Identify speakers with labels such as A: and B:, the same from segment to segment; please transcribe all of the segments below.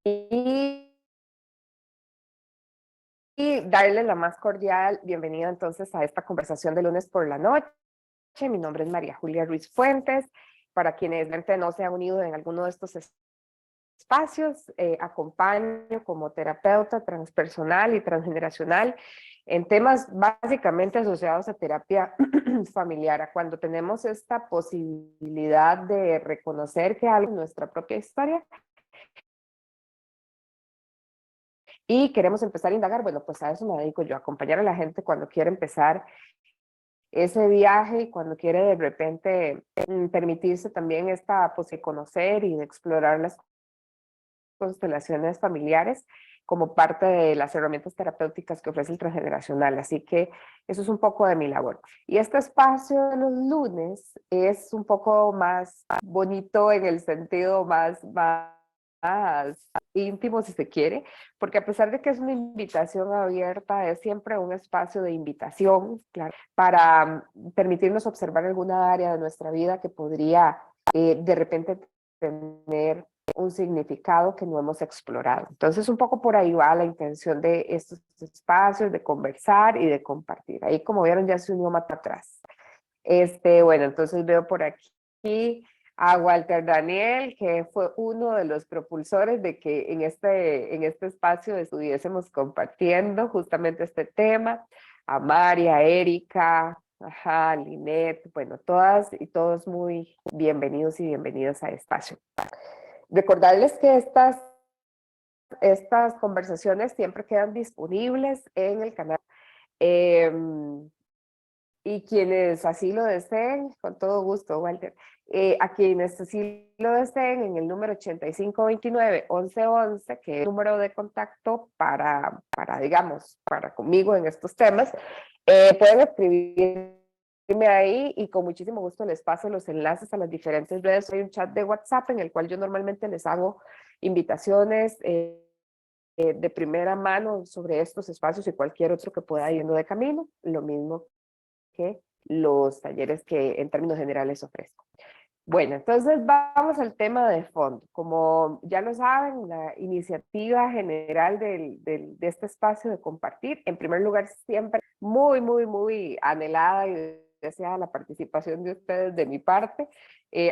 A: y darle la más cordial bienvenida entonces a esta conversación de lunes por la noche. Mi nombre es María Julia Ruiz Fuentes. Para quienes no se han unido en alguno de estos espacios, acompaño como terapeuta transpersonal y transgeneracional en temas básicamente asociados a terapia familiar, a cuando tenemos esta posibilidad de reconocer que algo en nuestra propia historia y queremos empezar a indagar. Bueno, pues a eso me dedico yo, a acompañar a la gente cuando quiere empezar ese viaje y cuando quiere de repente permitirse también esta posibilidad de conocer y de explorar las constelaciones familiares como parte de las herramientas terapéuticas que ofrece el transgeneracional. Así que eso es un poco de mi labor. Y este espacio de los lunes es un poco más bonito en el sentido más íntimo, si se quiere, porque a pesar de que es una invitación abierta, es siempre un espacio de invitación, claro, para permitirnos observar alguna área de nuestra vida que podría de repente tener un significado que no hemos explorado. Entonces, un poco por ahí va la intención de estos espacios, de conversar y de compartir. Ahí, como vieron, ya se unió Mata atrás. Bueno, entonces veo por aquí a Walter Daniel, que fue uno de los propulsores de que en este espacio estuviésemos compartiendo justamente este tema, a María, Erika, ajá, Linet, bueno, todas y todos muy bienvenidos y bienvenidas a este espacio. Recordarles que estas conversaciones siempre quedan disponibles en el canal. Y quienes así lo deseen, con todo gusto, Walter, a quienes así lo deseen, en el número 8529-1111, que es el número de contacto digamos, para conmigo en estos temas, pueden escribirme ahí y con muchísimo gusto les paso los enlaces a las diferentes redes. Hay un chat de WhatsApp en el cual yo normalmente les hago invitaciones de primera mano sobre estos espacios y cualquier otro que pueda ir de camino, lo mismo que los talleres que en términos generales ofrezco. Bueno, entonces vamos al tema de fondo. Como ya lo saben, la iniciativa general de este espacio de compartir, en primer lugar, siempre muy anhelada y deseada la participación de ustedes de mi parte.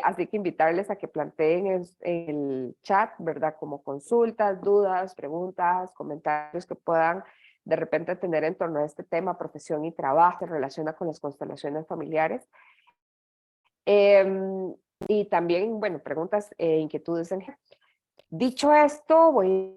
A: Así que invitarles a que planteen en el chat, ¿verdad? Como consultas, dudas, preguntas, comentarios que puedan de repente tener en torno a este tema, profesión y trabajo, se relaciona con las constelaciones familiares. Y también, bueno, preguntas e inquietudes en general. Dicho esto, voy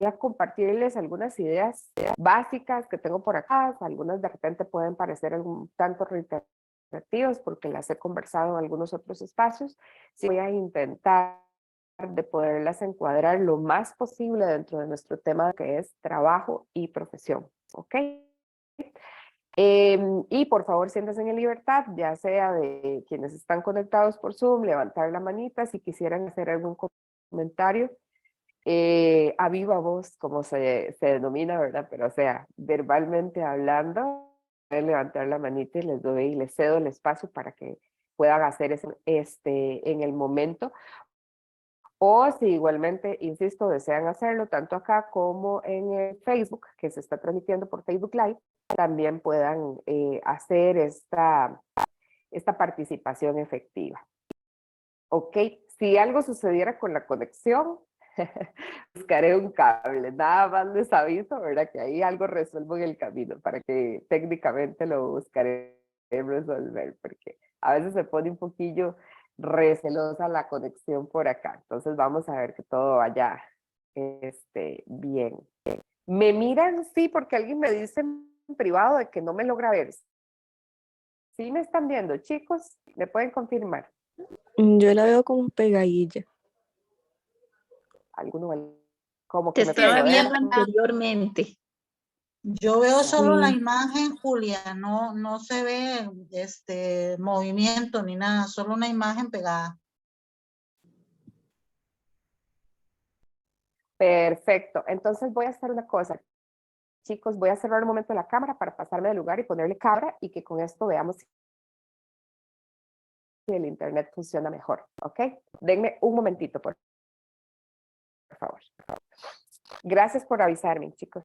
A: a compartirles algunas ideas básicas que tengo por acá. Algunas de repente pueden parecer un tanto reiterativas porque las he conversado en algunos otros espacios. Sí, voy a intentar de poderlas encuadrar lo más posible dentro de nuestro tema que es trabajo y profesión. ¿Ok? Y por favor, siéntanse en libertad, ya sea de quienes están conectados por Zoom, levantar la manita si quisieran hacer algún comentario a viva voz, como se denomina, ¿verdad? Pero o sea, verbalmente hablando, pueden levantar la manita y les cedo el espacio para que puedan hacer eso en el momento. O si igualmente, insisto, desean hacerlo tanto acá como en el Facebook, que se está transmitiendo por Facebook Live, también puedan hacer esta participación efectiva. Ok, si algo sucediera con la conexión, buscaré un cable, nada más les aviso, ¿verdad? Que ahí algo resuelvo en el camino para que técnicamente lo buscaré resolver, porque a veces se pone un poquillo recelosa la conexión por acá. Entonces vamos a ver que todo vaya bien. Me miran, sí, porque alguien me dice en privado de que no me logra ver. ¿Sí me están viendo, chicos? ¿Me pueden confirmar?
B: Yo la veo como pegadilla.
A: Alguno como
C: Te
A: que me
C: estaba
A: pego,
C: viendo anteriormente.
D: Yo veo solo la
B: Sí.
D: imagen, Julia, no se ve movimiento ni nada, solo una imagen pegada.
A: Perfecto. Entonces voy a hacer una cosa. Chicos, voy a cerrar un momento la cámara para pasarme del lugar y ponerle cabra y que con esto veamos si el internet funciona mejor. ¿Ok? Denme un momentito, por favor. Gracias por avisarme, chicos.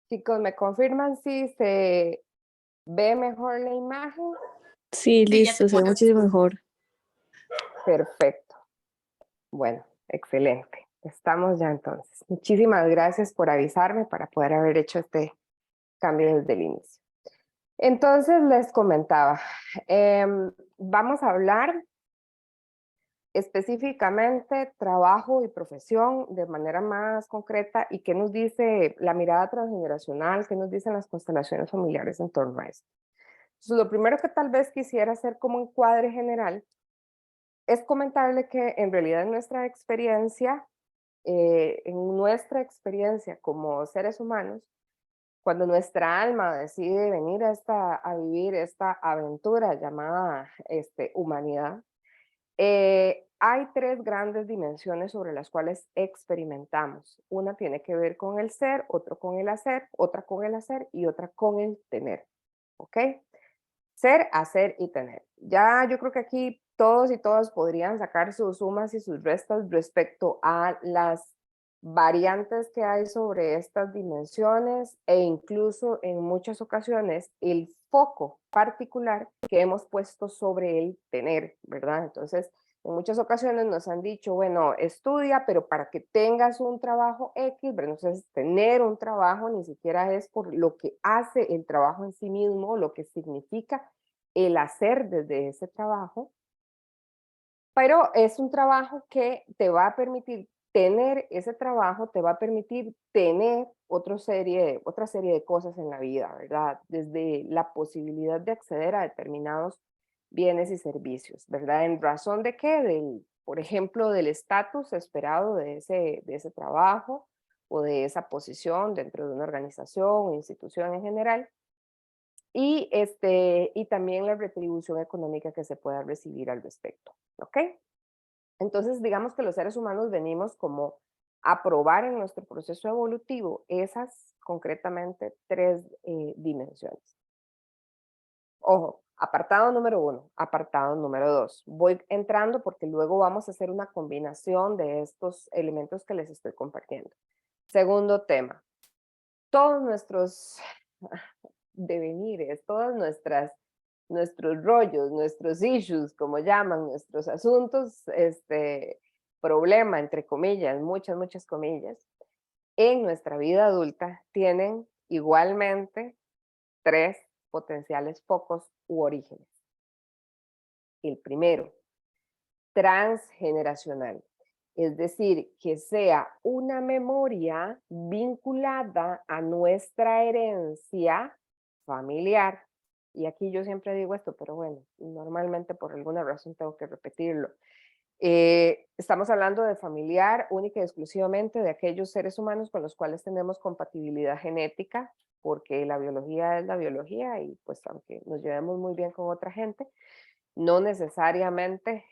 A: Chicos, ¿me confirman si se ve mejor la imagen?
B: Sí,
D: Sí, ya
B: listo,
D: te
B: se ve muchísimo mejor.
A: Perfecto. Bueno, excelente. Estamos ya entonces. Muchísimas gracias por avisarme para poder haber hecho este cambio desde el inicio. Entonces les comentaba, vamos a hablar específicamente trabajo y profesión de manera más concreta y qué nos dice la mirada transgeneracional, qué nos dicen las constelaciones familiares en torno a esto. Entonces, lo primero que tal vez quisiera hacer como encuadre general es comentarle que en realidad en nuestra experiencia como seres humanos, cuando nuestra alma decide venir a vivir esta aventura llamada humanidad, hay tres grandes dimensiones sobre las cuales experimentamos. Una tiene que ver con el ser, otro con el hacer, otra con el hacer y otra con el tener. ¿Ok? Ser, hacer y tener. Ya yo creo que aquí todos y todas podrían sacar sus sumas y sus restas respecto a las variantes que hay sobre estas dimensiones e incluso en muchas ocasiones el foco particular que hemos puesto sobre el tener, ¿verdad? Entonces, en muchas ocasiones nos han dicho, bueno, estudia, pero para que tengas un trabajo X, ¿verdad? Entonces, tener un trabajo ni siquiera es por lo que hace el trabajo en sí mismo, lo que significa el hacer desde ese trabajo, pero es un trabajo que te va a permitir tener ese trabajo, te va a permitir tener otra serie de cosas en la vida, ¿verdad? Desde la posibilidad de acceder a determinados bienes y servicios, ¿verdad? ¿En razón de qué? Por ejemplo, del estatus esperado de ese trabajo o de esa posición dentro de una organización o institución en general. Y también la retribución económica que se pueda recibir al respecto, ¿ok? Entonces, digamos que los seres humanos venimos como a probar en nuestro proceso evolutivo esas concretamente tres dimensiones. Ojo, apartado número 1, apartado número 2. Voy entrando porque luego vamos a hacer una combinación de estos elementos que les estoy compartiendo. Segundo tema, todos nuestros devenires, nuestros rollos, nuestros issues, como llaman, nuestros asuntos, problema, entre comillas, muchas comillas, en nuestra vida adulta tienen igualmente tres potenciales focos u orígenes. El primero, transgeneracional, es decir, que sea una memoria vinculada a nuestra herencia familiar, y aquí yo siempre digo esto, pero bueno, normalmente por alguna razón tengo que repetirlo. Estamos hablando de familiar única y exclusivamente de aquellos seres humanos con los cuales tenemos compatibilidad genética, porque la biología es la biología y pues aunque nos llevemos muy bien con otra gente, no necesariamente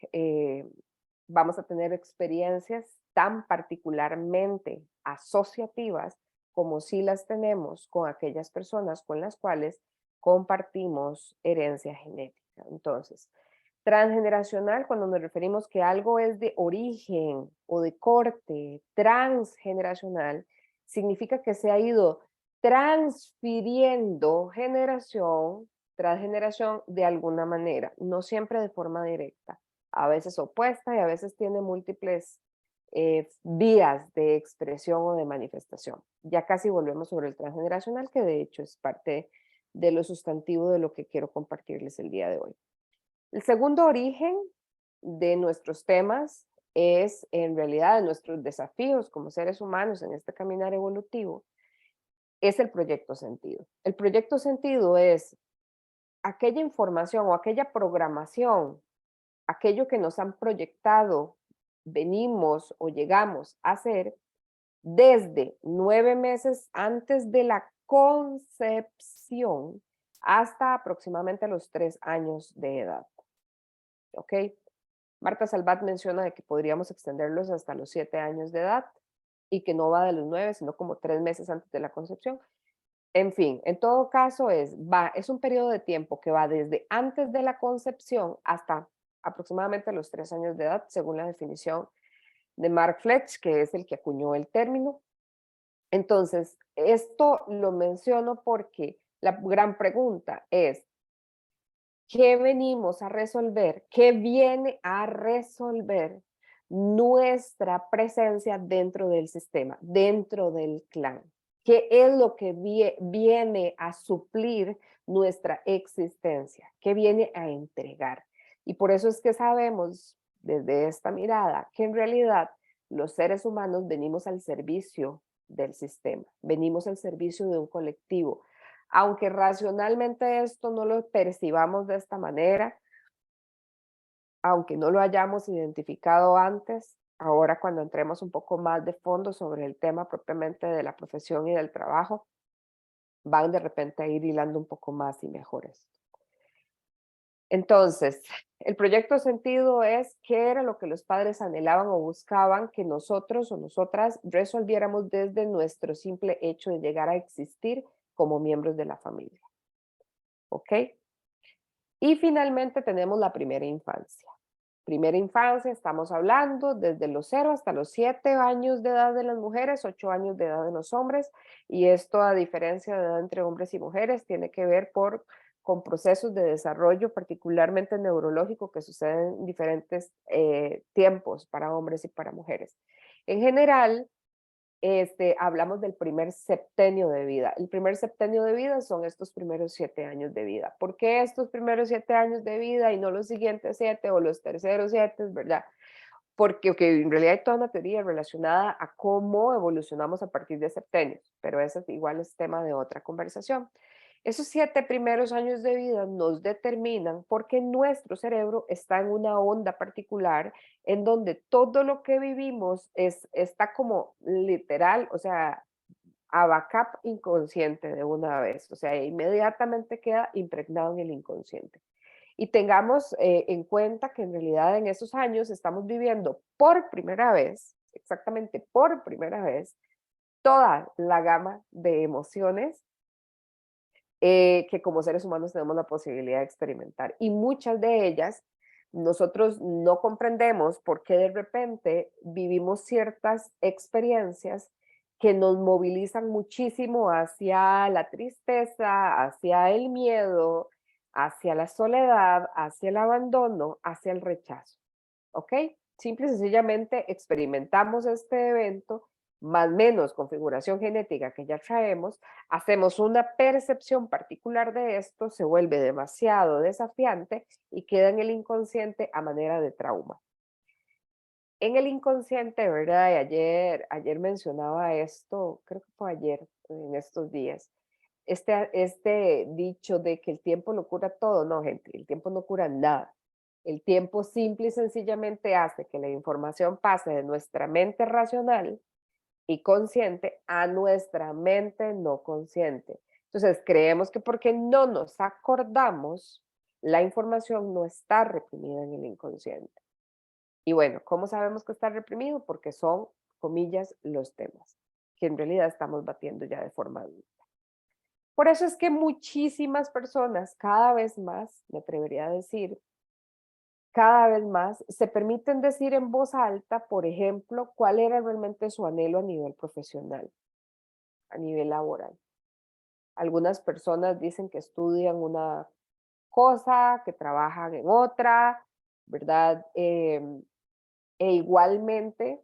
A: vamos a tener experiencias tan particularmente asociativas como si las tenemos con aquellas personas con las cuales compartimos herencia genética. Entonces, transgeneracional, cuando nos referimos que algo es de origen o de corte transgeneracional, significa que se ha ido transfiriendo generación tras generación de alguna manera, no siempre de forma directa, a veces opuesta y a veces tiene múltiples vías de expresión o de manifestación. Ya casi volvemos sobre el transgeneracional, que de hecho es parte de lo sustantivo de lo que quiero compartirles el día de hoy. El segundo origen de nuestros temas es en realidad de nuestros desafíos como seres humanos en este caminar evolutivo, es el proyecto sentido. El proyecto sentido es aquella información o aquella programación, aquello que nos han proyectado, venimos o llegamos a hacer desde 9 meses antes de la concepción hasta aproximadamente los 3 años de edad. ¿Ok? Marta Salvat menciona de que podríamos extenderlos hasta los 7 años de edad y que no va de los 9, sino como 3 meses antes de la concepción. En fin, en todo caso es un periodo de tiempo que va desde antes de la concepción hasta aproximadamente los 3 años de edad, según la definición de Mark Fletch, que es el que acuñó el término. Entonces, esto lo menciono porque la gran pregunta es, ¿qué venimos a resolver? ¿Qué viene a resolver nuestra presencia dentro del sistema, dentro del clan? ¿Qué es lo que viene a suplir nuestra existencia? ¿Qué viene a entregar? Y por eso es que sabemos desde esta mirada que en realidad los seres humanos venimos al servicio del sistema, venimos al servicio de un colectivo. Aunque racionalmente esto no lo percibamos de esta manera, aunque no lo hayamos identificado antes, ahora cuando entremos un poco más de fondo sobre el tema propiamente de la profesión y del trabajo, van de repente a ir hilando un poco más y mejores. Entonces, el proyecto sentido es qué era lo que los padres anhelaban o buscaban que nosotros o nosotras resolviéramos desde nuestro simple hecho de llegar a existir como miembros de la familia. ¿Ok? Y finalmente tenemos la primera infancia. Primera infancia, estamos hablando desde los 0 hasta los 7 años de edad de las mujeres, 8 años de edad de los hombres, y esto a diferencia de edad entre hombres y mujeres tiene que ver con procesos de desarrollo particularmente neurológico que suceden en diferentes tiempos para hombres y para mujeres. En general, hablamos del primer septenio de vida. El primer septenio de vida son estos primeros 7 años de vida. ¿Por qué estos primeros 7 años de vida y no los siguientes 7 o los terceros 7, verdad? Porque en realidad hay toda una teoría relacionada a cómo evolucionamos a partir de septenios, pero ese igual es tema de otra conversación. Esos 7 primeros años de vida nos determinan porque nuestro cerebro está en una onda particular en donde todo lo que vivimos está como literal, o sea, a backup inconsciente de una vez, o sea, inmediatamente queda impregnado en el inconsciente. Y tengamos en cuenta que en realidad en esos años estamos viviendo por primera vez, exactamente por primera vez, toda la gama de emociones que como seres humanos tenemos la posibilidad de experimentar. Y muchas de ellas nosotros no comprendemos por qué de repente vivimos ciertas experiencias que nos movilizan muchísimo hacia la tristeza, hacia el miedo, hacia la soledad, hacia el abandono, hacia el rechazo. ¿Ok? Simple y sencillamente experimentamos este evento, más o menos configuración genética que ya traemos, hacemos una percepción particular de esto, se vuelve demasiado desafiante y queda en el inconsciente a manera de trauma. En el inconsciente, ¿verdad? Y ayer mencionaba esto, creo que fue ayer, en estos días, este dicho de que el tiempo lo cura todo. No, gente, el tiempo no cura nada. El tiempo simple y sencillamente hace que la información pase de nuestra mente racional y consciente a nuestra mente no consciente. Entonces, creemos que porque no nos acordamos, la información no está reprimida en el inconsciente. Y bueno, ¿cómo sabemos que está reprimido? Porque son, comillas, los temas, que en realidad estamos batiendo ya de forma adulta. Por eso es que muchísimas personas, cada vez más, me atrevería a decir, cada vez más se permiten decir en voz alta, por ejemplo, cuál era realmente su anhelo a nivel profesional, a nivel laboral. Algunas personas dicen que estudian una cosa, que trabajan en otra, ¿verdad? E igualmente,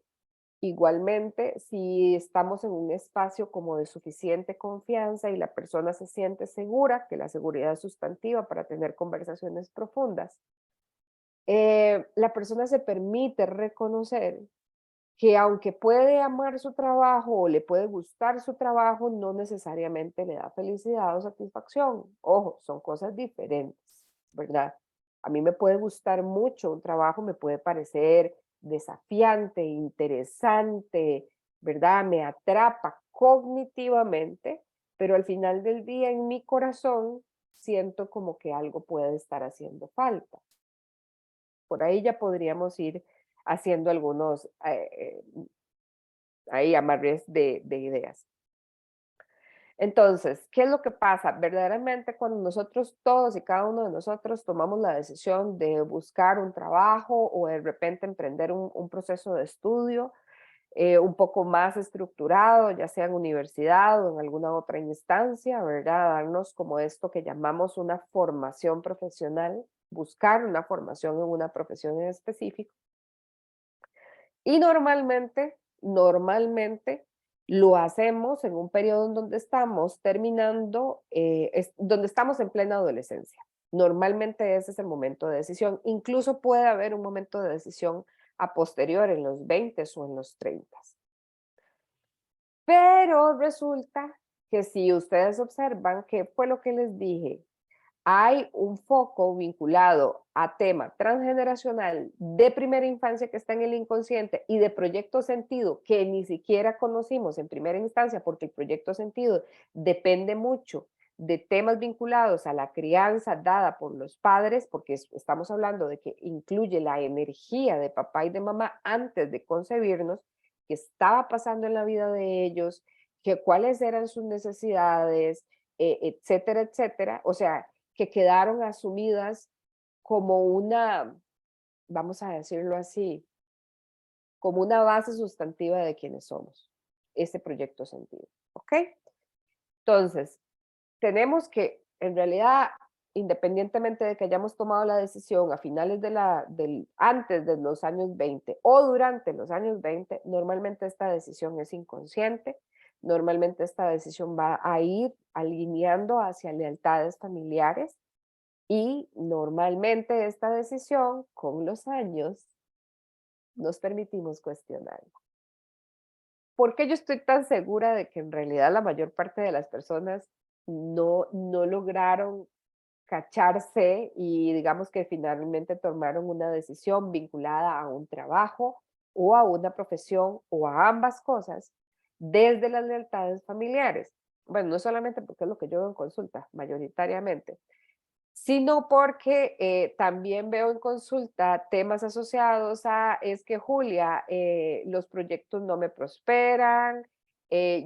A: si estamos en un espacio como de suficiente confianza y la persona se siente segura, que la seguridad es sustantiva para tener conversaciones profundas, la persona se permite reconocer que aunque puede amar su trabajo o le puede gustar su trabajo, no necesariamente le da felicidad o satisfacción. Ojo, son cosas diferentes, ¿verdad? A mí me puede gustar mucho un trabajo, me puede parecer desafiante, interesante, ¿verdad? Me atrapa cognitivamente, pero al final del día en mi corazón siento como que algo puede estar haciendo falta. Por ahí ya podríamos ir haciendo algunos ahí amarres de ideas. Entonces, ¿qué es lo que pasa? Verdaderamente cuando nosotros todos y cada uno de nosotros tomamos la decisión de buscar un trabajo o de repente emprender un proceso de estudio un poco más estructurado, ya sea en universidad o en alguna otra instancia, ¿verdad? Darnos como esto que llamamos una formación profesional, buscar una formación en una profesión en específico. Y normalmente lo hacemos en un periodo en donde estamos terminando, donde estamos en plena adolescencia. Normalmente ese es el momento de decisión. Incluso puede haber un momento de decisión a posterior en los 20 o en los 30. Pero resulta que si ustedes observan que fue lo que les dije, hay un foco vinculado a tema transgeneracional de primera infancia que está en el inconsciente y de proyecto sentido que ni siquiera conocimos en primera instancia porque el proyecto sentido depende mucho de temas vinculados a la crianza dada por los padres, porque estamos hablando de que incluye la energía de papá y de mamá antes de concebirnos, que estaba pasando en la vida de ellos, que cuáles eran sus necesidades, etcétera, etcétera. O sea, que quedaron asumidas como una, vamos a decirlo así, como una base sustantiva de quienes somos, ese proyecto sentido, ¿ok? Entonces, tenemos que, en realidad, independientemente de que hayamos tomado la decisión a finales antes de los años 20 o durante los años 20, normalmente esta decisión es inconsciente, normalmente esta decisión va a ir alineando hacia lealtades familiares y normalmente esta decisión, con los años, nos permitimos cuestionarla. ¿Por qué yo estoy tan segura de que en realidad la mayor parte de las personas no lograron cacharse y digamos que finalmente tomaron una decisión vinculada a un trabajo o a una profesión o a ambas cosas desde las lealtades familiares? Bueno, no solamente porque es lo que yo veo en consulta, mayoritariamente, sino porque también veo en consulta temas asociados a, es que Julia, los proyectos no me prosperan,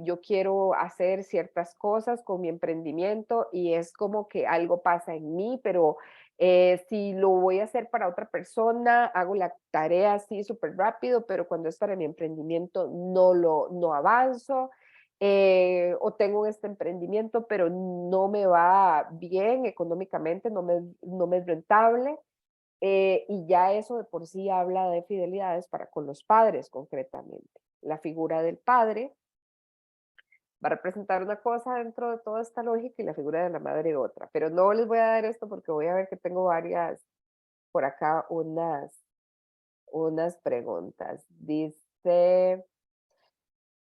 A: yo quiero hacer ciertas cosas con mi emprendimiento y es como que algo pasa en mí, pero si lo voy a hacer para otra persona, hago la tarea así súper rápido, pero cuando es para mi emprendimiento no avanzo. O tengo este emprendimiento, pero no me va bien económicamente, no me es rentable. Y ya eso de por sí habla de fidelidades para con los padres concretamente. La figura del padre va a representar una cosa dentro de toda esta lógica y la figura de la madre otra. Pero no les voy a dar esto porque voy a ver que tengo varias, por acá, unas preguntas. Dice,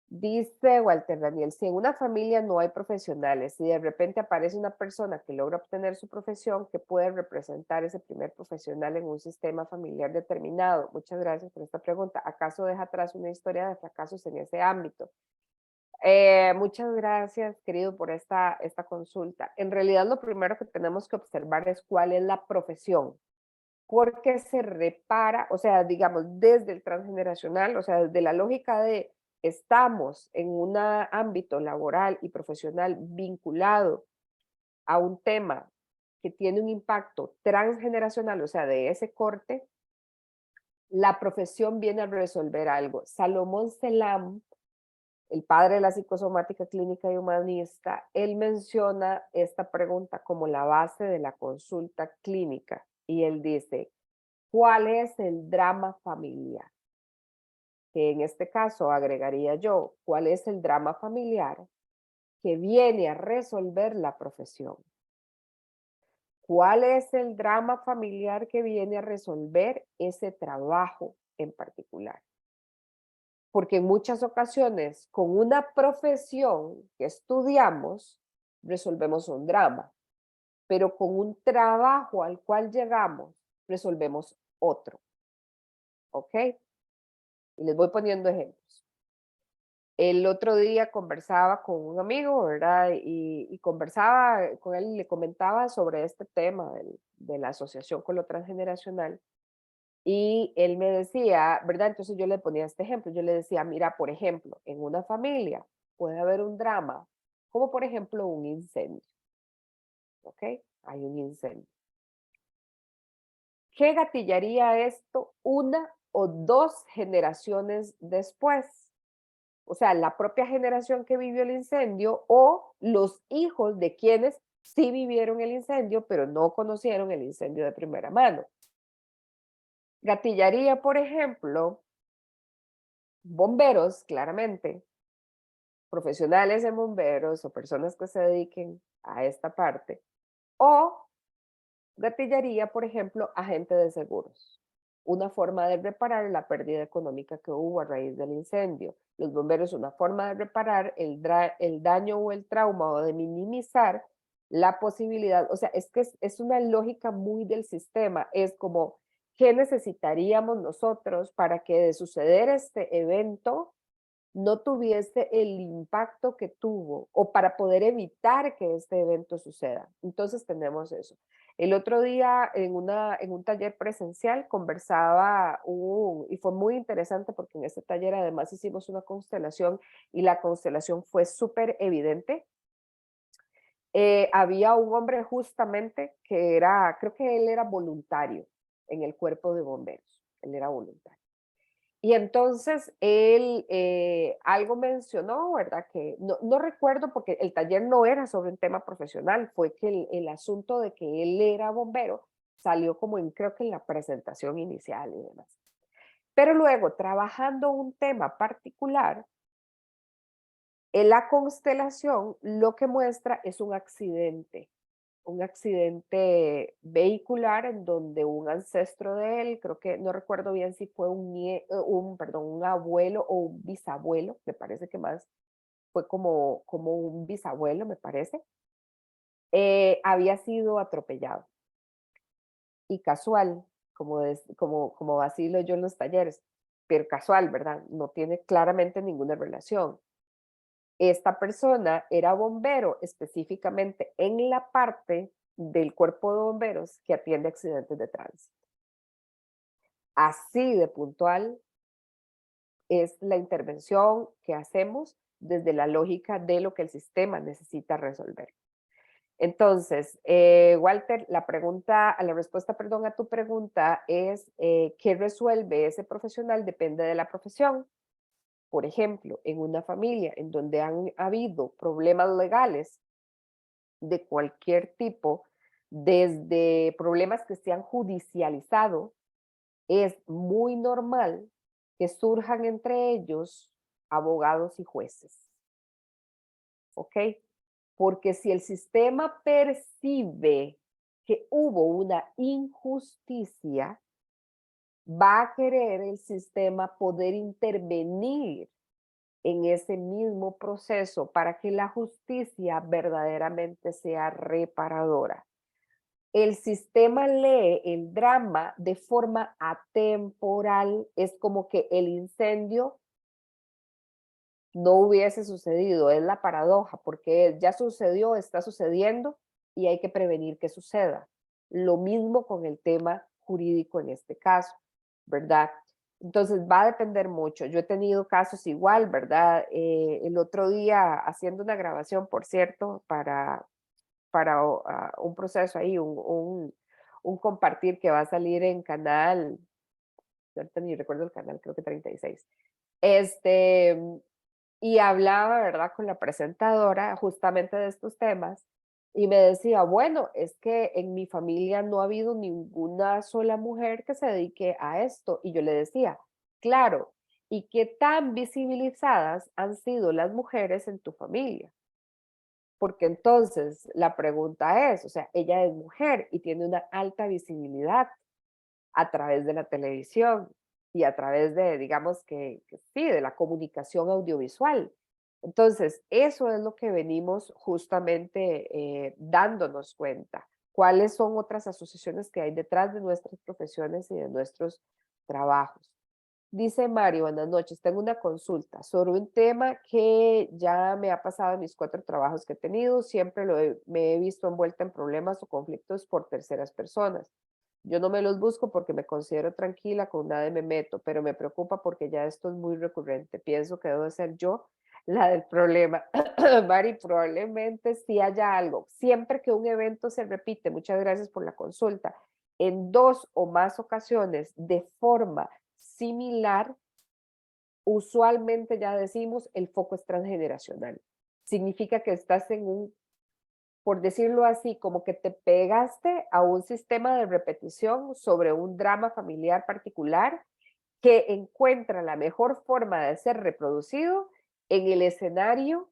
A: Dice Walter Daniel, si en una familia no hay profesionales y de repente aparece una persona que logra obtener su profesión, ¿qué puede representar ese primer profesional en un sistema familiar determinado? Muchas gracias por esta pregunta. ¿Acaso deja atrás una historia de fracasos en ese ámbito? Muchas gracias, querido, por esta consulta. En realidad, lo primero que tenemos que observar es cuál es la profesión, porque se repara, o sea, digamos, desde el transgeneracional, o sea, desde la lógica de estamos en un ámbito laboral y profesional vinculado a un tema que tiene un impacto transgeneracional, o sea, de ese corte, la profesión viene a resolver algo. Salomón Selam, el padre de la psicosomática clínica y humanista, él menciona esta pregunta como la base de la consulta clínica y él dice, ¿cuál es el drama familiar? Que en este caso agregaría yo, ¿cuál es el drama familiar que viene a resolver la profesión? ¿Cuál es el drama familiar que viene a resolver ese trabajo en particular? Porque en muchas ocasiones con una profesión que estudiamos resolvemos un drama, pero con un trabajo al cual llegamos resolvemos otro. ¿Ok? Y les voy poniendo ejemplos. El otro día conversaba con un amigo, ¿verdad? Y conversaba con él y le comentaba sobre este tema de la asociación con lo transgeneracional. Y él me decía, ¿verdad? Entonces yo le ponía este ejemplo. Yo le decía, mira, por ejemplo, en una familia puede haber un drama, como por ejemplo un incendio. ¿Ok? Hay un incendio. ¿Qué gatillaría esto una o dos generaciones después? O sea, la propia generación que vivió el incendio o los hijos de quienes sí vivieron el incendio, pero no conocieron el incendio de primera mano. Gatillaría, por ejemplo, bomberos, claramente, profesionales en bomberos o personas que se dediquen a esta parte, o gatillaría, por ejemplo, agente de seguros. Una forma de reparar la pérdida económica que hubo a raíz del incendio. Los bomberos, una forma de reparar el daño o el trauma o de minimizar la posibilidad. O sea, es que es una lógica muy del sistema. Es como, ¿qué necesitaríamos nosotros para que de suceder este evento no tuviese el impacto que tuvo o para poder evitar que este evento suceda? Entonces tenemos eso. El otro día en un taller presencial conversaba y fue muy interesante porque en este taller además hicimos una constelación y la constelación fue súper evidente. Había un hombre justamente que era, creo que él era voluntario en el cuerpo de bomberos, él era voluntario. Y entonces él algo mencionó, ¿verdad? Que no recuerdo porque el taller no era sobre un tema profesional, fue que el asunto de que él era bombero salió como creo que en la presentación inicial y demás. Pero luego, trabajando un tema particular, en la constelación lo que muestra es un accidente vehicular en donde un ancestro de él, creo que no recuerdo bien si fue un abuelo o un bisabuelo, me parece que más fue como un bisabuelo, me parece, había sido atropellado. Y casual, como vacilo yo en los talleres, pero casual, ¿verdad? No tiene claramente ninguna relación. Esta persona era bombero específicamente en la parte del cuerpo de bomberos que atiende accidentes de tránsito. Así de puntual es la intervención que hacemos desde la lógica de lo que el sistema necesita resolver. Entonces, Walter, la respuesta, perdón, a tu pregunta es, ¿qué resuelve ese profesional? Depende de la profesión. Por ejemplo, en una familia en donde han habido problemas legales de cualquier tipo, desde problemas que se han judicializado, es muy normal que surjan entre ellos abogados y jueces. ¿Ok? Porque si el sistema percibe que hubo una injusticia, va a querer el sistema poder intervenir en ese mismo proceso para que la justicia verdaderamente sea reparadora. El sistema lee el drama de forma atemporal, es como que el incendio no hubiese sucedido, es la paradoja, porque ya sucedió, está sucediendo y hay que prevenir que suceda. Lo mismo con el tema jurídico en este caso, ¿verdad? Entonces va a depender mucho. Yo he tenido casos igual, ¿verdad? El otro día haciendo una grabación, por cierto, para un proceso ahí, un compartir que va a salir en canal, ahorita ni recuerdo el canal, creo que 36. Este, y hablaba, ¿verdad?, con la presentadora justamente de estos temas y me decía, bueno, es que en mi familia no ha habido ninguna sola mujer que se dedique a esto. Y yo le decía, claro, ¿y qué tan visibilizadas han sido las mujeres en tu familia? Porque entonces la pregunta es, o sea, ella es mujer y tiene una alta visibilidad a través de la televisión y a través de, digamos que sí, de la comunicación audiovisual. Entonces, eso es lo que venimos justamente dándonos cuenta. ¿Cuáles son otras asociaciones que hay detrás de nuestras profesiones y de nuestros trabajos? Dice Mario, buenas noches, tengo una consulta sobre un tema que ya me ha pasado en mis 4 trabajos que he tenido. Siempre me he visto envuelta en problemas o conflictos por terceras personas. Yo no me los busco porque me considero tranquila, con nadie me meto, pero me preocupa porque ya esto es muy recurrente. Pienso que debo ser yo la del problema. Mari, probablemente sí haya algo. Siempre que un evento se repite, muchas gracias por la consulta, en 2 o más ocasiones de forma similar, usualmente ya decimos el foco es transgeneracional. Significa que estás en un, por decirlo así, como que te pegaste a un sistema de repetición sobre un drama familiar particular que encuentra la mejor forma de ser reproducido en el escenario,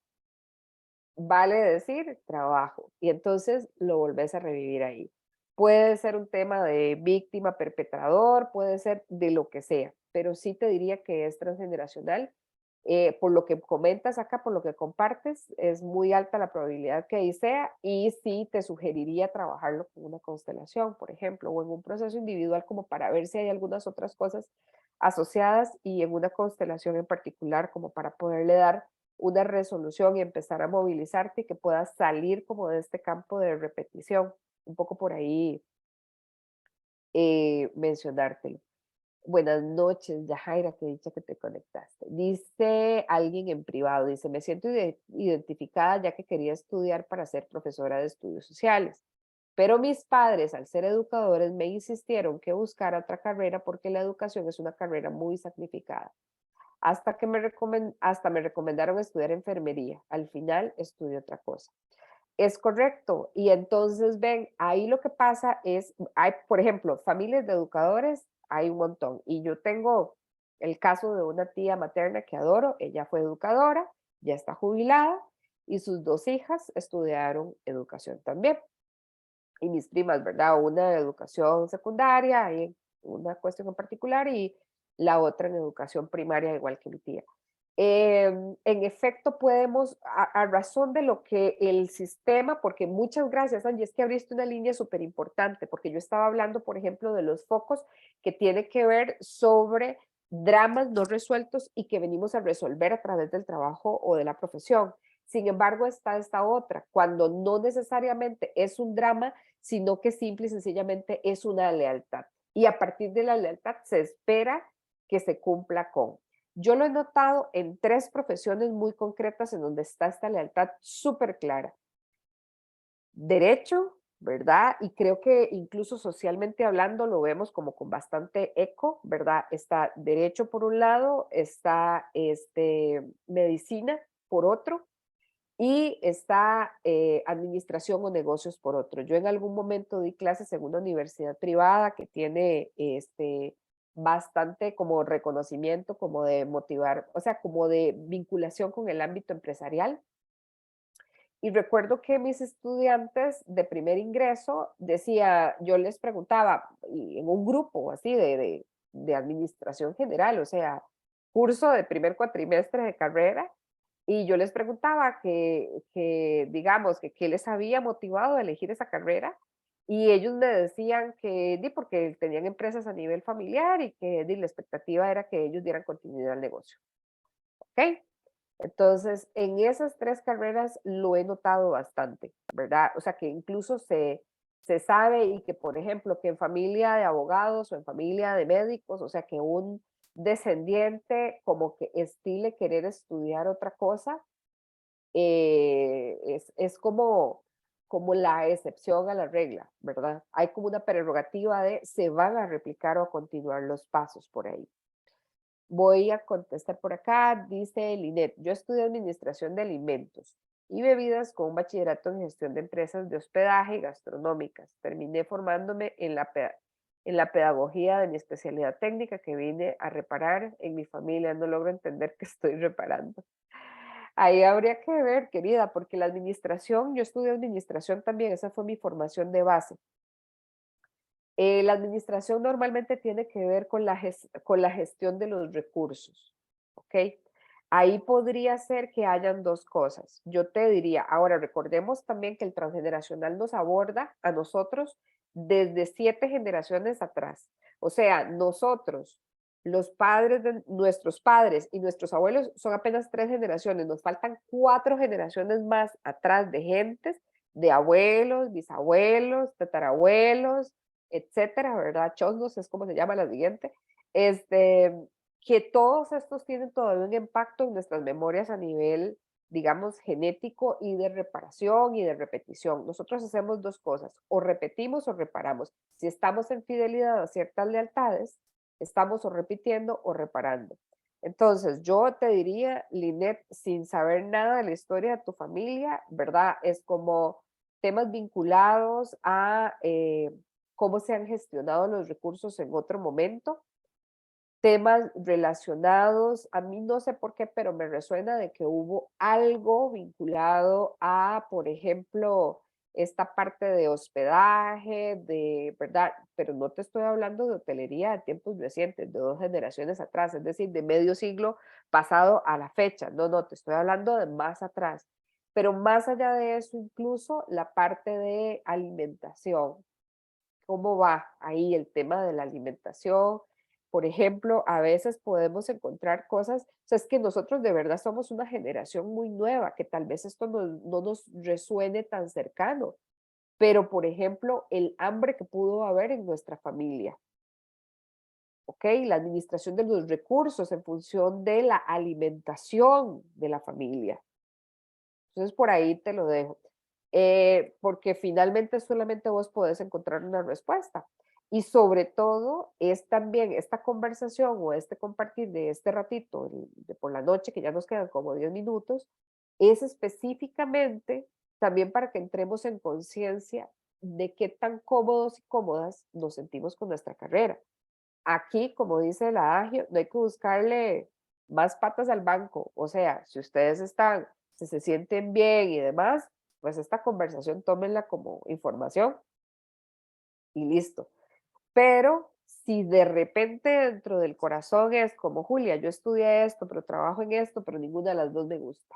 A: vale decir, trabajo. Y entonces lo volvés a revivir ahí. Puede ser un tema de víctima, perpetrador, puede ser de lo que sea, pero sí te diría que es transgeneracional. Por lo que comentas acá, por lo que compartes, es muy alta la probabilidad que ahí sea y sí te sugeriría trabajarlo con una constelación, por ejemplo, o en un proceso individual como para ver si hay algunas otras cosas asociadas y en una constelación en particular como para poderle dar una resolución y empezar a movilizarte y que puedas salir como de este campo de repetición. Un poco por ahí mencionártelo. Buenas noches, Yajaira, que dicha que te conectaste. Dice alguien en privado, dice, me siento identificada ya que quería estudiar para ser profesora de estudios sociales, pero mis padres, al ser educadores, me insistieron que buscara otra carrera porque la educación es una carrera muy sacrificada. Hasta me recomendaron estudiar enfermería. Al final estudié otra cosa. Es correcto. Y entonces ven, ahí lo que pasa es, hay, por ejemplo, familias de educadores, hay un montón. Y yo tengo el caso de una tía materna que adoro, ella fue educadora, ya está jubilada y sus 2 hijas estudiaron educación también. Y mis primas, ¿verdad? Una de educación secundaria, y una cuestión en particular, y la otra en educación primaria, igual que mi tía. En efecto, podemos, a razón de lo que el sistema, porque muchas gracias, Angie, es que abriste una línea súper importante, porque yo estaba hablando, por ejemplo, de los focos que tiene que ver sobre dramas no resueltos y que venimos a resolver a través del trabajo o de la profesión. Sin embargo, está esta otra, cuando no necesariamente es un drama, sino que simple y sencillamente es una lealtad. Y a partir de la lealtad se espera que se cumpla con. Yo lo he notado en 3 profesiones muy concretas en donde está esta lealtad súper clara. Derecho, ¿verdad? Y creo que incluso socialmente hablando lo vemos como con bastante eco, ¿verdad? Está derecho por un lado, está medicina por otro, y está administración o negocios por otro. Yo en algún momento di clases en una universidad privada que tiene bastante como reconocimiento, como de motivar, o sea, como de vinculación con el ámbito empresarial. Y recuerdo que mis estudiantes de primer ingreso decía, yo les preguntaba en un grupo así de administración general, o sea, curso de primer cuatrimestre de carrera y yo les preguntaba digamos, que qué les había motivado a elegir esa carrera y ellos me decían que porque tenían empresas a nivel familiar y que la expectativa era que ellos dieran continuidad al negocio. ¿Ok? Entonces, en esas tres carreras lo he notado bastante, ¿verdad? O sea, que incluso se sabe y que, por ejemplo, que en familia de abogados o en familia de médicos, o sea, que un descendiente como que estile querer estudiar otra cosa, es como la excepción a la regla, ¿verdad? Hay como una prerrogativa de se van a replicar o a continuar los pasos por ahí. Voy a contestar por acá, dice Linet, yo estudié administración de alimentos y bebidas con un bachillerato en gestión de empresas de hospedaje y gastronómicas. Terminé formándome en la pedagogía de mi especialidad técnica que vine a reparar en mi familia. No logro entender que estoy reparando. Ahí habría que ver, querida, porque la administración, yo estudié administración también, esa fue mi formación de base. La administración normalmente tiene que ver con con la gestión de los recursos, ¿ok? Ahí podría ser que hayan dos cosas. Yo te diría, ahora recordemos también que el transgeneracional nos aborda a nosotros desde 7 generaciones atrás. O sea, nosotros, los padres de nuestros padres y nuestros abuelos son apenas 3 generaciones. Nos faltan 4 generaciones más atrás de gentes, de abuelos, bisabuelos, tatarabuelos, etcétera, ¿verdad? Chosnos es como se llama la siguiente, que todos estos tienen todavía un impacto en nuestras memorias a nivel, digamos, genético y de reparación y de repetición. Nosotros hacemos dos cosas, o repetimos o reparamos. Si estamos en fidelidad a ciertas lealtades, estamos o repitiendo o reparando. Entonces, yo te diría, Linet, sin saber nada de la historia de tu familia, ¿verdad? Es como temas vinculados a cómo se han gestionado los recursos en otro momento, temas relacionados, a mí no sé por qué, pero me resuena de que hubo algo vinculado a, por ejemplo, esta parte de hospedaje, de, ¿verdad? Pero no te estoy hablando de hotelería de tiempos recientes, de 2 generaciones atrás, es decir, de medio siglo pasado a la fecha. No, no, te estoy hablando de más atrás. Pero más allá de eso, incluso la parte de alimentación, cómo va ahí el tema de la alimentación. Por ejemplo, a veces podemos encontrar cosas, o sea, es que nosotros de verdad somos una generación muy nueva, que tal vez esto no nos resuene tan cercano, pero por ejemplo, el hambre que pudo haber en nuestra familia, ¿ok? La administración de los recursos en función de la alimentación de la familia. Entonces, por ahí te lo dejo. Porque finalmente solamente vos podés encontrar una respuesta. Y sobre todo es también esta conversación o este compartir de este ratito de por la noche, que ya nos quedan como 10 minutos, es específicamente también para que entremos en conciencia de qué tan cómodos y cómodas nos sentimos con nuestra carrera. Aquí, como dice el adagio, no hay que buscarle más patas al banco. O sea, si ustedes están, si se sienten bien y demás, pues esta conversación tómenla como información y listo. Pero si de repente dentro del corazón es como, Julia, yo estudié esto, pero trabajo en esto, pero ninguna de las dos me gusta.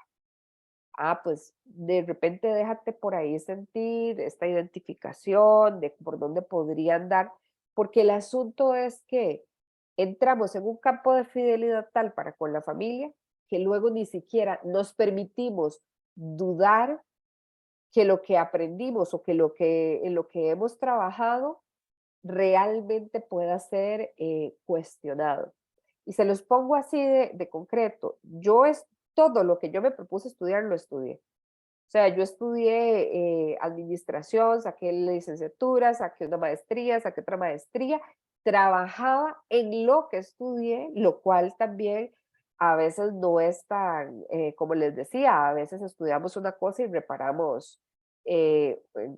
A: Ah, pues de repente déjate por ahí sentir esta identificación de por dónde podría andar, porque el asunto es que entramos en un campo de fidelidad tal para con la familia que luego ni siquiera nos permitimos dudar que lo que aprendimos o que en lo que hemos trabajado realmente pueda ser cuestionado. Y se los pongo así de concreto. Todo lo que yo me propuse estudiar, lo estudié. O sea, yo estudié administración, saqué la licenciatura, saqué una maestría, saqué otra maestría, trabajaba en lo que estudié, lo cual también a veces no es tan, como les decía, a veces estudiamos una cosa y reparamos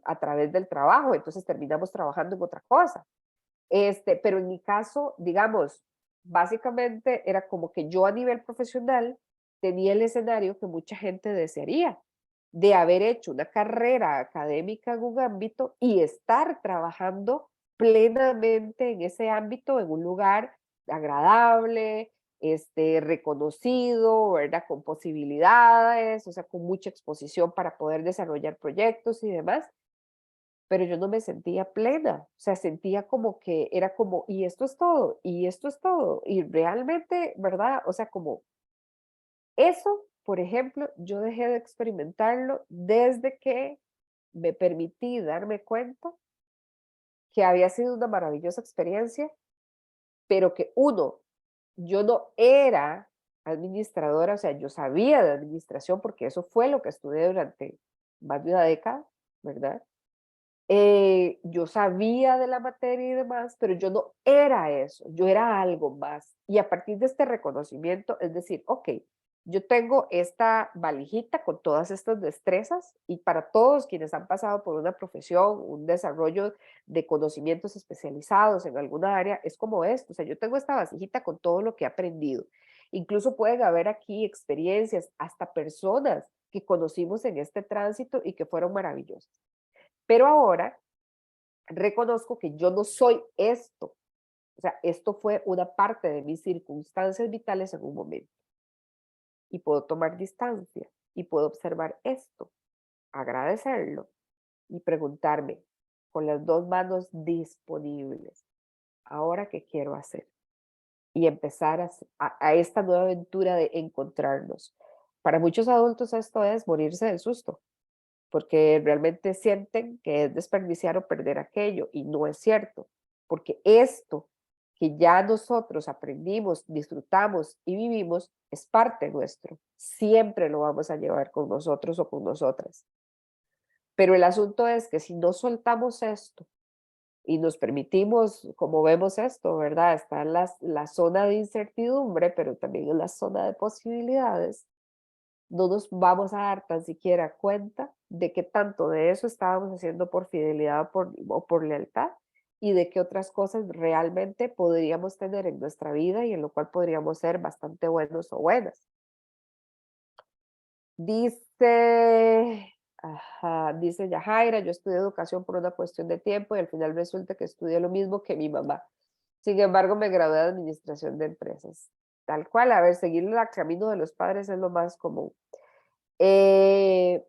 A: a través del trabajo, entonces terminamos trabajando en otra cosa. Pero en mi caso, digamos, básicamente era como que yo a nivel profesional tenía el escenario que mucha gente desearía, de haber hecho una carrera académica en un ámbito y estar trabajando plenamente en ese ámbito, en un lugar agradable, reconocido, ¿verdad? Con posibilidades, o sea, con mucha exposición para poder desarrollar proyectos y demás, pero yo no me sentía plena, o sea, sentía como que era como, y esto es todo, y esto es todo, y realmente, ¿verdad? O sea, como eso, por ejemplo, yo dejé de experimentarlo desde que me permití darme cuenta que había sido una maravillosa experiencia, pero que uno, yo no era administradora, o sea, yo sabía de administración porque eso fue lo que estudié durante más de una década, ¿verdad? Yo sabía de la materia y demás, pero yo no era eso, yo era algo más. Y a partir de este reconocimiento, es decir, ok, yo tengo esta valijita con todas estas destrezas y para todos quienes han pasado por una profesión, un desarrollo de conocimientos especializados en alguna área, es como esto, o sea, yo tengo esta vasijita con todo lo que he aprendido. Incluso pueden haber aquí experiencias, hasta personas que conocimos en este tránsito y que fueron maravillosas. Pero ahora reconozco que yo no soy esto. O sea, esto fue una parte de mis circunstancias vitales en un momento. Y puedo tomar distancia y puedo observar esto, agradecerlo y preguntarme con las dos manos disponibles, ¿ahora qué quiero hacer? Y empezar a esta nueva aventura de encontrarnos. Para muchos adultos esto es morirse del susto, porque realmente sienten que es desperdiciar o perder aquello, y no es cierto, porque esto que ya nosotros aprendimos, disfrutamos y vivimos es parte nuestro. Siempre lo vamos a llevar con nosotros o con nosotras. Pero el asunto es que si no soltamos esto y nos permitimos, como vemos esto, ¿verdad? Está la zona de incertidumbre, pero también en la zona de posibilidades, no nos vamos a dar tan siquiera cuenta de qué tanto de eso estábamos haciendo por fidelidad o por lealtad y de qué otras cosas realmente podríamos tener en nuestra vida y en lo cual podríamos ser bastante buenos o buenas. Dice Yajaira, yo estudié educación por una cuestión de tiempo y al final resulta que estudié lo mismo que mi mamá. Sin embargo, me gradué de administración de empresas. Tal cual, a ver, seguir el camino de los padres es lo más común. Eh,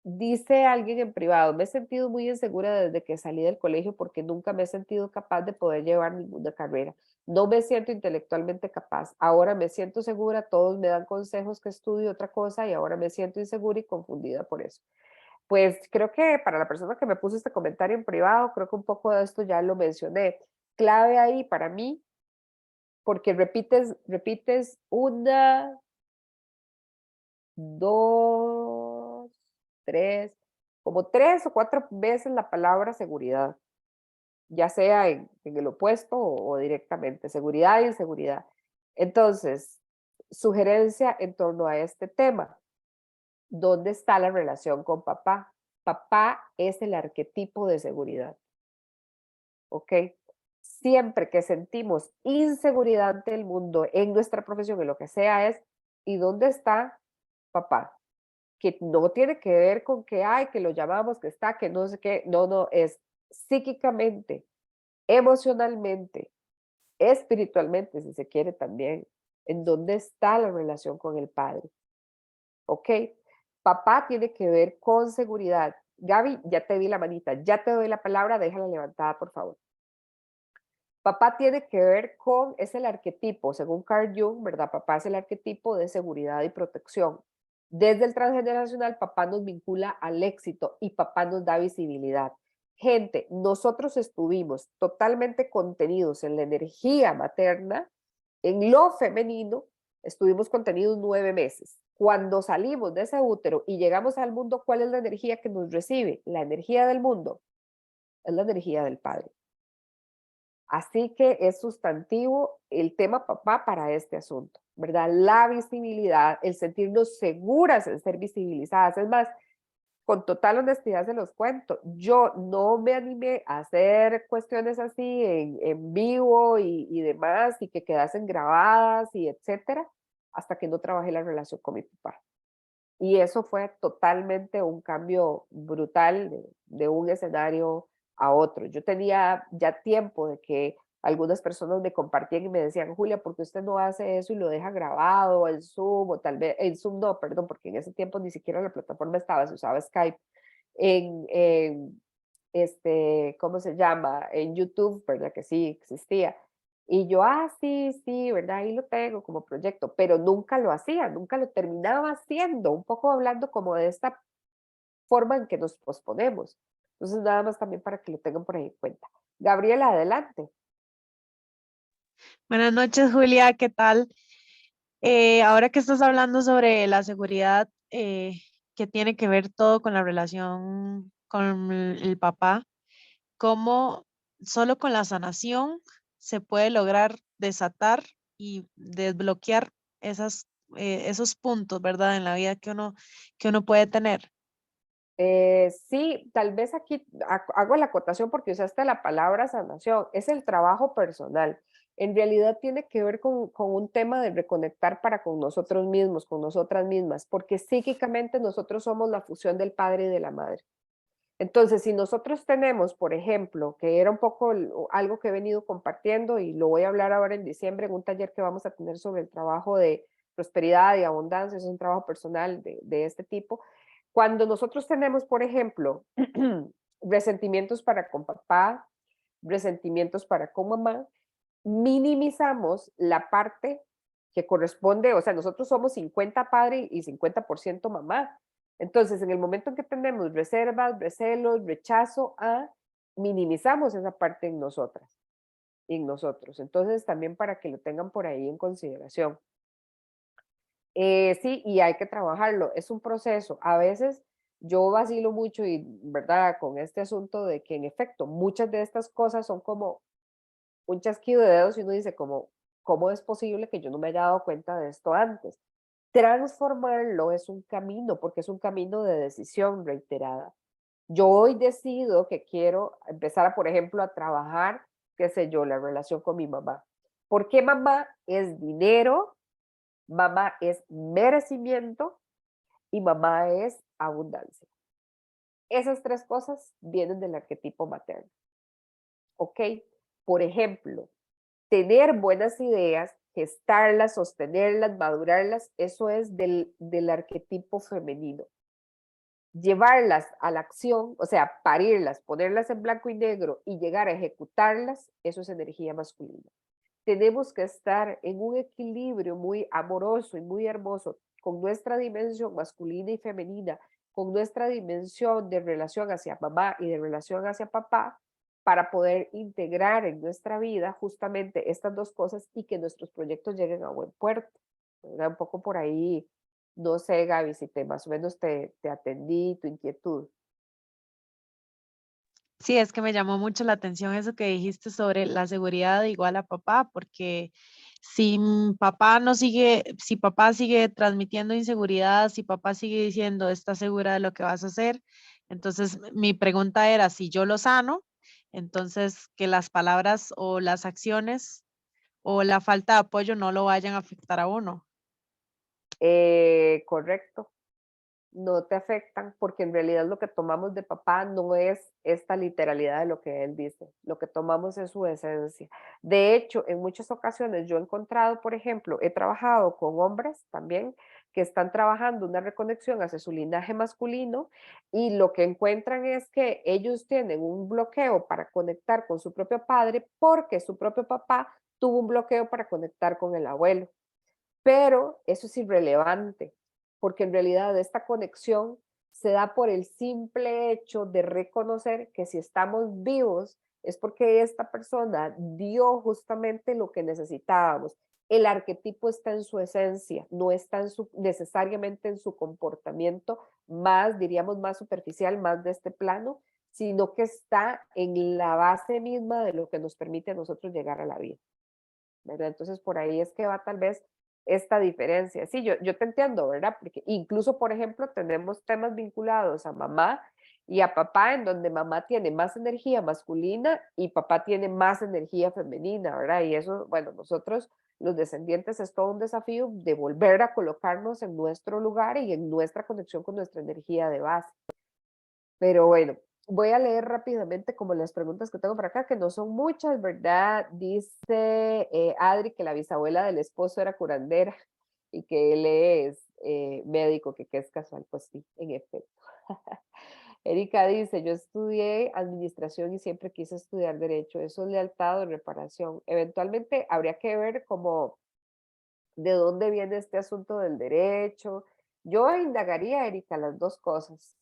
A: Dice alguien en privado, me he sentido muy insegura desde que salí del colegio porque nunca me he sentido capaz de poder llevar ninguna carrera. No me siento intelectualmente capaz. Ahora me siento segura, todos me dan consejos que estudie otra cosa y ahora me siento insegura y confundida por eso. Pues creo que para la persona que me puso este comentario en privado, creo que un poco de esto ya lo mencioné. Clave ahí para mí, porque repites una, dos, tres, como 3 o 4 veces la palabra seguridad, ya sea en el opuesto o directamente, seguridad e inseguridad. Entonces, sugerencia en torno a este tema. ¿Dónde está la relación con papá? Papá es el arquetipo de seguridad. ¿Ok? Siempre que sentimos inseguridad ante el mundo, en nuestra profesión, en lo que sea, es ¿y dónde está papá? Que no tiene que ver con que hay, que lo llamamos, que está, que no sé qué, no, no, es psíquicamente, emocionalmente, espiritualmente, si se quiere también, en dónde está la relación con el padre. ¿Ok? Papá tiene que ver con seguridad. Gaby, ya te vi la manita, ya te doy la palabra, déjala levantada, por favor. Papá tiene que ver con, es el arquetipo, según Carl Jung, ¿verdad? Papá es el arquetipo de seguridad y protección. Desde el transgeneracional, papá nos vincula al éxito y papá nos da visibilidad. Gente, nosotros estuvimos totalmente contenidos en la energía materna, en lo femenino, estuvimos contenidos 9 meses. Cuando salimos de ese útero y llegamos al mundo, ¿cuál es la energía que nos recibe? La energía del mundo es la energía del padre. Así que es sustantivo el tema papá para este asunto, ¿verdad? La visibilidad, el sentirnos seguras en ser visibilizadas. Es más, con total honestidad se los cuento, yo no me animé a hacer cuestiones así en vivo y demás, y que quedasen grabadas y etcétera, hasta que no trabajé la relación con mi papá. Y eso fue totalmente un cambio brutal de un escenario a otro. Yo tenía ya tiempo de que algunas personas me compartían y me decían, Julia, ¿por qué usted no hace eso y lo deja grabado en Zoom? O tal vez, en Zoom no, perdón, porque en ese tiempo ni siquiera la plataforma estaba, se usaba Skype. ¿Cómo se llama? En YouTube, ¿verdad? Que sí existía. Y yo, sí, sí, ¿verdad? Ahí lo tengo como proyecto, pero nunca lo hacía, nunca lo terminaba haciendo, un poco hablando como de esta forma en que nos posponemos. Entonces, nada más también para que lo tengan por ahí en cuenta. Gabriela, adelante.
E: Buenas noches, Julia, ¿qué tal? Ahora que estás hablando sobre la seguridad, que tiene que ver todo con la relación con el papá, ¿cómo solo con la sanación se puede lograr desatar y desbloquear esos puntos, ¿verdad? En la vida que uno puede tener.
A: Sí, tal vez aquí hago la acotación porque usaste la palabra sanación, es el trabajo personal. En realidad tiene que ver con un tema de reconectar para con nosotros mismos, con nosotras mismas, porque psíquicamente nosotros somos la fusión del padre y de la madre. Entonces, si nosotros tenemos, por ejemplo, que era un poco algo que he venido compartiendo y lo voy a hablar ahora en diciembre en un taller que vamos a tener sobre el trabajo de prosperidad y abundancia, es un trabajo personal de este tipo. Cuando nosotros tenemos, por ejemplo, resentimientos para con papá, resentimientos para con mamá, minimizamos la parte que corresponde, o sea, nosotros somos 50 padre y 50% mamá. Entonces, en el momento en que tenemos reservas, recelos, rechazo, minimizamos esa parte en nosotras, en nosotros. Entonces, también para que lo tengan por ahí en consideración. Sí, y hay que trabajarlo, es un proceso. A veces yo vacilo mucho y, ¿verdad? Con este asunto de que en efecto muchas de estas cosas son como un chasquido de dedos y uno dice como, ¿cómo es posible que yo no me haya dado cuenta de esto antes? Transformarlo es un camino, porque es un camino de decisión reiterada. Yo hoy decido que quiero empezar, por ejemplo, a trabajar, qué sé yo, la relación con mi mamá. Porque mamá es dinero, mamá es merecimiento y mamá es abundancia. Esas tres cosas vienen del arquetipo materno. ¿Ok? Por ejemplo, tener buenas ideas, gestarlas, sostenerlas, madurarlas, eso es del arquetipo femenino. Llevarlas a la acción, o sea, parirlas, ponerlas en blanco y negro y llegar a ejecutarlas, eso es energía masculina. Tenemos que estar en un equilibrio muy amoroso y muy hermoso con nuestra dimensión masculina y femenina, con nuestra dimensión de relación hacia mamá y de relación hacia papá, para poder integrar en nuestra vida justamente estas dos cosas y que nuestros proyectos lleguen a buen puerto. Era un poco por ahí, no sé, Gaby, si más o menos te atendí tu inquietud.
E: Sí, es que me llamó mucho la atención eso que dijiste sobre la seguridad igual a papá, porque si papá no sigue, si papá sigue transmitiendo inseguridad, si papá sigue diciendo estás segura de lo que vas a hacer, entonces mi pregunta era si yo lo sano, entonces que las palabras o las acciones o la falta de apoyo no lo vayan a afectar a uno.
A: Correcto. No te afectan porque en realidad lo que tomamos de papá no es esta literalidad de lo que él dice, lo que tomamos es su esencia. De hecho, en muchas ocasiones yo he encontrado, por ejemplo, he trabajado con hombres también que están trabajando una reconexión hacia su linaje masculino y lo que encuentran es que ellos tienen un bloqueo para conectar con su propio padre porque su propio papá tuvo un bloqueo para conectar con el abuelo. Pero eso es irrelevante, porque en realidad esta conexión se da por el simple hecho de reconocer que si estamos vivos es porque esta persona dio justamente lo que necesitábamos. El arquetipo está en su esencia, no está necesariamente en su comportamiento más, diríamos, más superficial, más de este plano, sino que está en la base misma de lo que nos permite a nosotros llegar a la vida, ¿verdad? Entonces, por ahí es que va tal vez esta diferencia. Sí, yo te entiendo, ¿verdad? Porque incluso, por ejemplo, tenemos temas vinculados a mamá y a papá, en donde mamá tiene más energía masculina y papá tiene más energía femenina, ¿verdad? Y eso, bueno, nosotros, los descendientes, es todo un desafío de volver a colocarnos en nuestro lugar y en nuestra conexión con nuestra energía de base. Pero bueno, Voy a leer rápidamente como las preguntas que tengo por acá, que no son muchas, ¿verdad? Dice Adri que la bisabuela del esposo era curandera y que él es médico, que qué es casual, pues sí, en efecto. Erika dice, yo estudié administración y siempre quise estudiar derecho, eso es lealtad o reparación. Eventualmente habría que ver como de dónde viene este asunto del derecho. Yo indagaría, Erika, las dos cosas.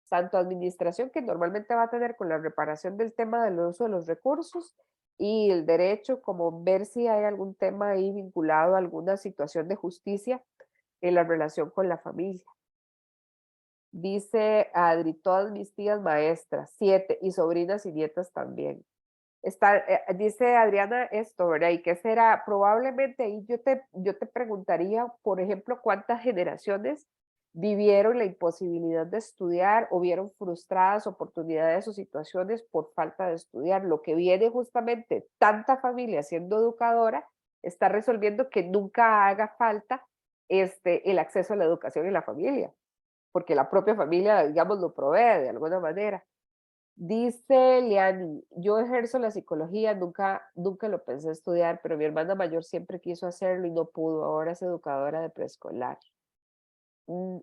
A: Tanto administración, que normalmente va a tener con la reparación del tema del uso de los recursos, y el derecho, como ver si hay algún tema ahí vinculado a alguna situación de justicia en la relación con la familia. Dice Adri, todas mis tías maestras, 7, y sobrinas y nietas también. Dice Adriana esto, ¿verdad? ¿Y qué será? Probablemente ahí yo te preguntaría, por ejemplo, cuántas generaciones vivieron la imposibilidad de estudiar o vieron frustradas oportunidades o situaciones por falta de estudiar. Lo que viene justamente tanta familia siendo educadora está resolviendo que nunca haga falta el acceso a la educación en la familia, porque la propia familia, digamos, lo provee de alguna manera. Dice Liani, yo ejerzo la psicología, nunca lo pensé estudiar, pero mi hermana mayor siempre quiso hacerlo y no pudo, ahora es educadora de preescolar.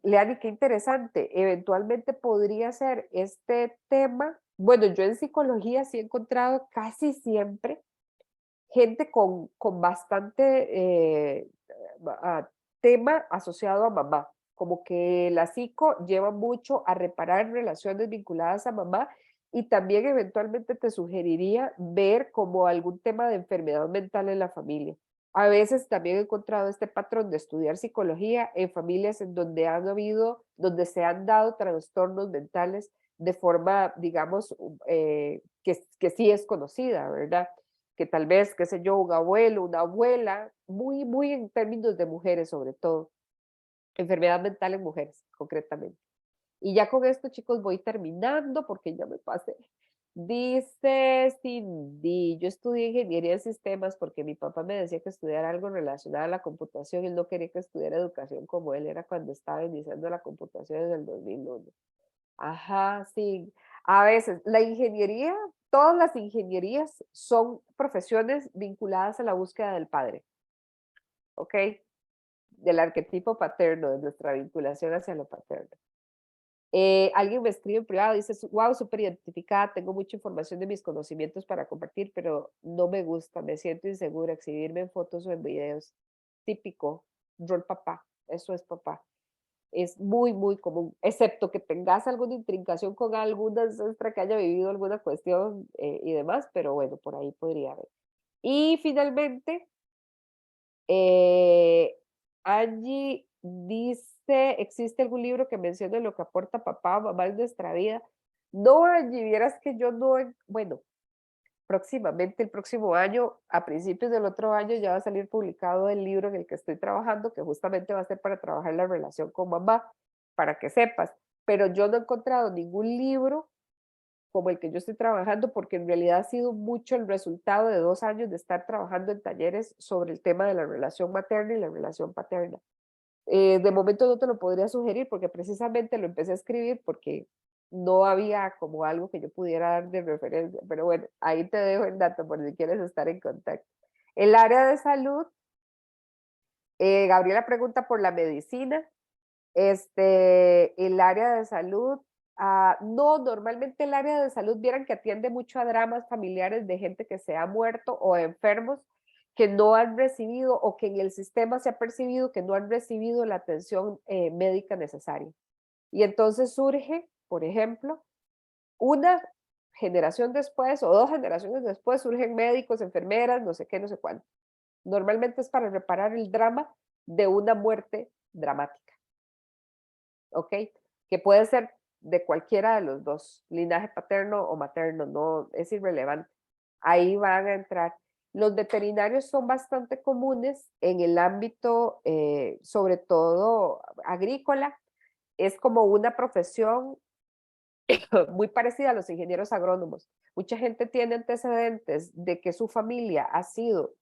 A: Leani, qué interesante, eventualmente podría ser este tema. Bueno, yo en psicología sí he encontrado casi siempre gente con bastante tema asociado a mamá, como que la psico lleva mucho a reparar relaciones vinculadas a mamá, y también eventualmente te sugeriría ver como algún tema de enfermedad mental en la familia. A veces también he encontrado este patrón de estudiar psicología en familias en donde donde se han dado trastornos mentales de forma, digamos, que sí es conocida, ¿verdad? Que tal vez, qué sé yo, un abuelo, una abuela, muy en términos de mujeres sobre todo, enfermedad mental en mujeres concretamente. Y ya con esto, chicos, voy terminando porque ya me pasé. Dice Cindy, yo estudié ingeniería en sistemas porque mi papá me decía que estudiara algo relacionado a la computación y él no quería que estudiara educación como él era cuando estaba iniciando la computación en el 2001. Ajá, sí. A veces la ingeniería, todas las ingenierías son profesiones vinculadas a la búsqueda del padre, ¿ok? Del arquetipo paterno, de nuestra vinculación hacia lo paterno. Alguien me escribe en privado, dice, wow, súper identificada, tengo mucha información de mis conocimientos para compartir, pero no me gusta, me siento insegura exhibirme en fotos o en videos. Típico, rol papá, eso es papá. Es muy común, excepto que tengas alguna intrincación con alguna ancestra que haya vivido alguna cuestión y demás, pero bueno, por ahí podría haber. Y finalmente, Angie dice, ¿existe algún libro que mencione lo que aporta papá o mamá en nuestra vida? No, Angie, vieras que yo no, bueno, próximamente, el próximo año, a principios del otro año, ya va a salir publicado el libro en el que estoy trabajando, que justamente va a ser para trabajar la relación con mamá, para que sepas. Pero yo no he encontrado ningún libro como el que yo estoy trabajando, porque en realidad ha sido mucho el resultado de 2 años de estar trabajando en talleres sobre el tema de la relación materna y la relación paterna. De momento no te lo podría sugerir porque precisamente lo empecé a escribir porque no había como algo que yo pudiera dar de referencia, pero bueno, ahí te dejo el dato por si quieres estar en contacto. El área de salud, Gabriela pregunta por la medicina. El área de salud, no, normalmente el área de salud vieran que atiende mucho a dramas familiares de gente que se ha muerto o enfermos que no han recibido o que en el sistema se ha percibido que no han recibido la atención médica necesaria. Y entonces surge, por ejemplo, una generación después o 2 generaciones después surgen médicos, enfermeras, no sé qué, no sé cuánto. Normalmente es para reparar el drama de una muerte dramática. ¿Ok? Que puede ser de cualquiera de los dos, linaje paterno o materno, no es irrelevante. Ahí van a entrar. Los veterinarios son bastante comunes en el ámbito, sobre todo agrícola. Es como una profesión muy parecida a los ingenieros agrónomos. Mucha gente tiene antecedentes de que su familia ha sido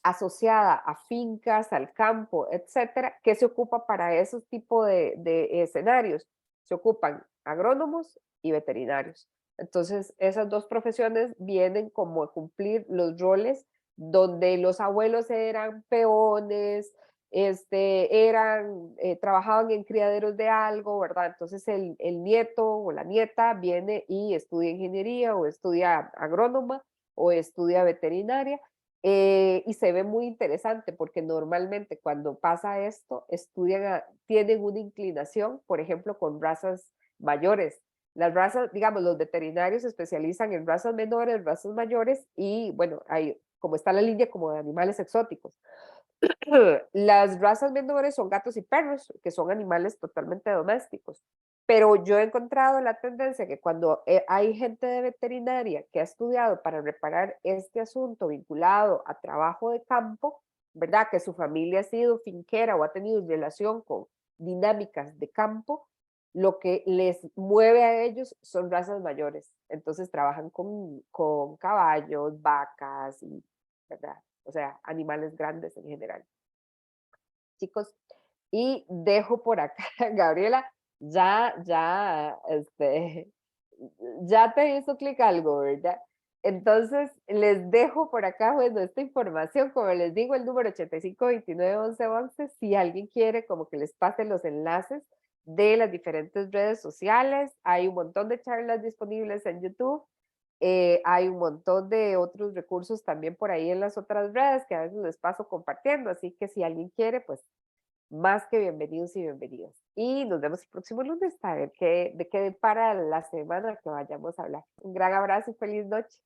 A: asociada a fincas, al campo, etcétera, que se ocupa para esos tipos de escenarios. Se ocupan agrónomos y veterinarios. Entonces, esas dos profesiones vienen como a cumplir los roles donde los abuelos eran peones, trabajaban en criaderos de algo, ¿verdad? Entonces el nieto o la nieta viene y estudia ingeniería o estudia agrónoma o estudia veterinaria, y se ve muy interesante porque normalmente cuando pasa esto, tienen una inclinación, por ejemplo, con razas mayores. Las razas, digamos, los veterinarios se especializan en razas menores, razas mayores y bueno, como está la línea como de animales exóticos. Las razas menores son gatos y perros, que son animales totalmente domésticos. Pero yo he encontrado la tendencia que cuando hay gente de veterinaria que ha estudiado para reparar este asunto vinculado a trabajo de campo, ¿verdad? Que su familia ha sido finquera o ha tenido relación con dinámicas de campo, lo que les mueve a ellos son razas mayores. Entonces trabajan con caballos, vacas, y, ¿verdad? O sea, animales grandes en general. Chicos, y dejo por acá, Gabriela, ya te hizo clic algo, ¿verdad? Entonces, les dejo por acá, bueno, esta información, como les digo, el número 85291111, si alguien quiere como que les pase los enlaces de las diferentes redes sociales, hay un montón de charlas disponibles en YouTube, hay un montón de otros recursos también por ahí en las otras redes que a veces les paso compartiendo, así que si alguien quiere, pues más que bienvenidos y bienvenidas. Y nos vemos el próximo lunes a ver de qué depara la semana que vayamos a hablar. Un gran abrazo y feliz noche.